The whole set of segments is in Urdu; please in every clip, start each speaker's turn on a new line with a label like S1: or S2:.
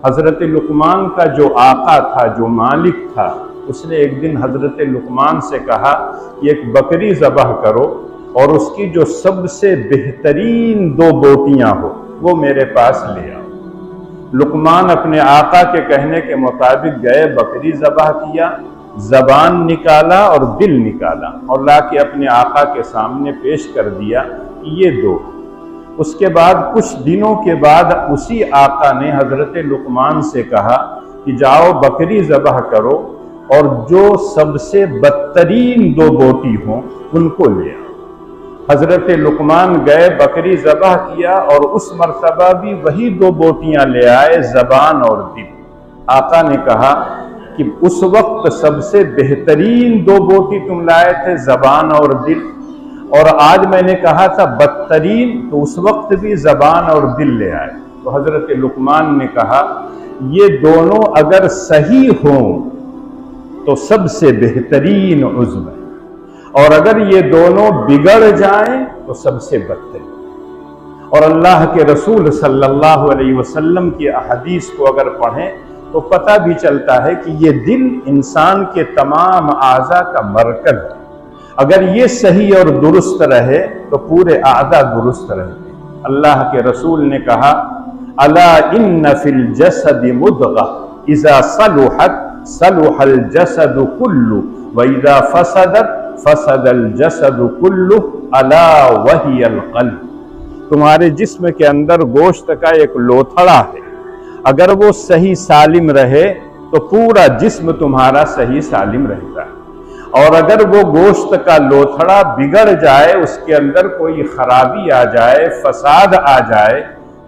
S1: حضرت لقمان کا جو آقا تھا، جو مالک تھا، اس نے ایک دن حضرت لقمان سے کہا کہ ایک بکری ذبح کرو اور اس کی جو سب سے بہترین 2 بوٹیاں ہو وہ میرے پاس لے آؤ۔ لقمان اپنے آقا کے کہنے کے مطابق گئے، بکری ذبح کیا، زبان نکالا اور دل نکالا اور لا کے اپنے آقا کے سامنے پیش کر دیا کہ یہ 2۔ اس کے بعد کچھ دنوں کے بعد اسی آقا نے حضرت لقمان سے کہا کہ جاؤ بکری ذبح کرو اور جو سب سے بدترین 2 بوٹی ہوں ان کو لے آؤ۔ حضرت لقمان گئے، بکری ذبح کیا اور اس مرتبہ بھی وہی 2 بوٹیاں لے آئے، زبان اور دل۔ آقا نے کہا کہ اس وقت سب سے بہترین 2 بوٹی تم لائے تھے، زبان اور دل، اور آج میں نے کہا تھا بدترین، تو اس وقت بھی زبان اور دل لے آئے۔ تو حضرت لقمان نے کہا یہ دونوں اگر صحیح ہوں تو سب سے بہترین عضو ہے، اور اگر یہ دونوں بگڑ جائیں تو سب سے بدترین۔ اور اللہ کے رسول صلی اللہ علیہ وسلم کی احادیث کو اگر پڑھیں تو پتہ بھی چلتا ہے کہ یہ دل انسان کے تمام اعضاء کا مرکز ہے، اگر یہ صحیح اور درست رہے تو پورے اعضاء درست رہتے۔ اللہ کے رسول نے کہا الا ان فی الجسد مضغہ اذا صلحت صلح الجسد کلہ واذا فسدت فسد الجسد کلہ الا وہی القلب۔ تمہارے جسم کے اندر گوشت کا ایک لوتھڑا ہے، اگر وہ صحیح سالم رہے تو پورا جسم تمہارا صحیح سالم رہتا ہے، اور اگر وہ گوشت کا لوتھڑا بگڑ جائے، اس کے اندر کوئی خرابی آ جائے، فساد آ جائے،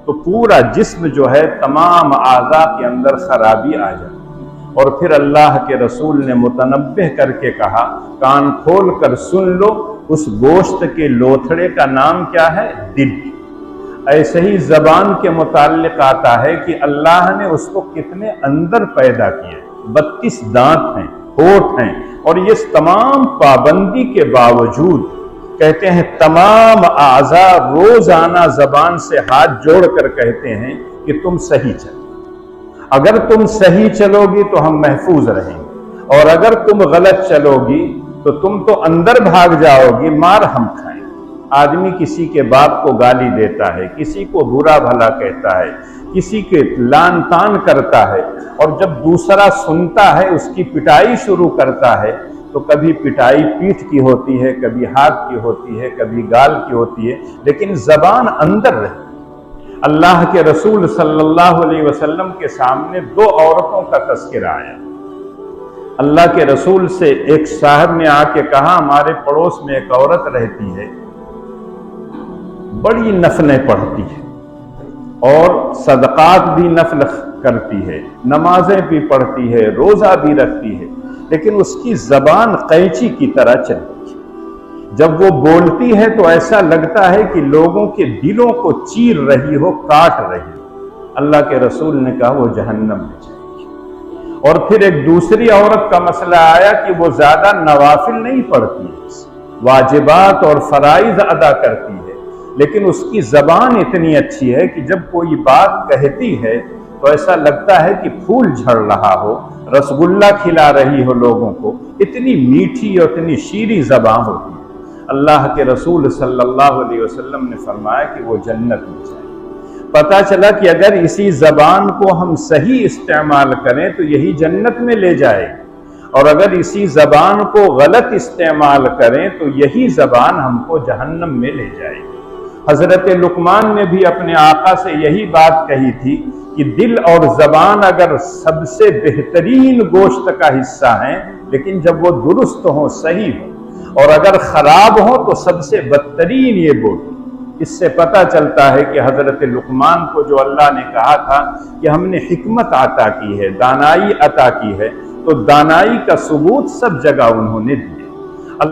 S1: تو پورا جسم جو ہے تمام اعضاء کے اندر خرابی آ جائے۔ اور پھر اللہ کے رسول نے متنبہ کر کے کہا، کان کھول کر سن لو، اس گوشت کے لوتھڑے کا نام کیا ہے؟ دل۔ ایسے ہی زبان کے متعلق آتا ہے کہ اللہ نے اس کو کتنے اندر پیدا کیے، 32 دانت ہیں، ہونٹ ہیں، اور یہ تمام پابندی کے باوجود کہتے ہیں تمام اعضاء روزانہ زبان سے ہاتھ جوڑ کر کہتے ہیں کہ تم صحیح چلو، اگر تم صحیح چلو گی تو ہم محفوظ رہیں گے، اور اگر تم غلط چلو گی تو تم تو اندر بھاگ جاؤ گی، مار ہم کھائیں۔ آدمی کسی کے باپ کو گالی دیتا ہے، کسی کو برا بھلا کہتا ہے، کسی کے لان تان کرتا ہے، اور جب دوسرا سنتا ہے اس کی پٹائی شروع کرتا ہے تو کبھی پٹائی پیٹھ کی ہوتی ہے، کبھی ہاتھ کی ہوتی ہے، کبھی گال کی ہوتی ہے، لیکن زبان اندر رہتی ہے۔ اللہ کے رسول صلی اللہ علیہ وسلم کے سامنے 2 عورتوں کا تذکرہ آیا۔ اللہ کے رسول سے ایک صاحب نے آ کے کہا ہمارے پڑوس میں ایک عورت رہتی ہے، بڑی نفلیں پڑھتی ہے اور صدقات بھی نفل کرتی ہے، نمازیں بھی پڑھتی ہے، روزہ بھی رکھتی ہے، لیکن اس کی زبان قینچی کی طرح چلتی ہے۔ جب وہ بولتی ہے تو ایسا لگتا ہے کہ لوگوں کے دلوں کو چیر رہی ہو، کاٹ رہی ہو۔ اللہ کے رسول نے کہا وہ جہنم میں جائے گی۔ اور پھر ایک دوسری عورت کا مسئلہ آیا کہ وہ زیادہ نوافل نہیں پڑھتی ہے، واجبات اور فرائض ادا کرتی ہے، لیکن اس کی زبان اتنی اچھی ہے کہ جب کوئی بات کہتی ہے تو ایسا لگتا ہے کہ پھول جھڑ رہا ہو، رسگلہ کھلا رہی ہو لوگوں کو، اتنی میٹھی اور اتنی شیریں زبان ہوتی ہے۔ اللہ کے رسول صلی اللہ علیہ وسلم نے فرمایا کہ وہ جنت میں جائے۔ پتہ چلا کہ اگر اسی زبان کو ہم صحیح استعمال کریں تو یہی جنت میں لے جائے، اور اگر اسی زبان کو غلط استعمال کریں تو یہی زبان ہم کو جہنم میں لے جائے گی۔ حضرت لقمان نے بھی اپنے آقا سے یہی بات کہی تھی کہ دل اور زبان اگر سب سے بہترین گوشت کا حصہ ہیں، لیکن جب وہ درست ہوں، صحیح ہوں، اور اگر خراب ہوں تو سب سے بدترین یہ بوٹی۔ اس سے پتہ چلتا ہے کہ حضرت لقمان کو جو اللہ نے کہا تھا کہ ہم نے حکمت عطا کی ہے، دانائی عطا کی ہے، تو دانائی کا ثبوت سب جگہ انہوں نے دیا۔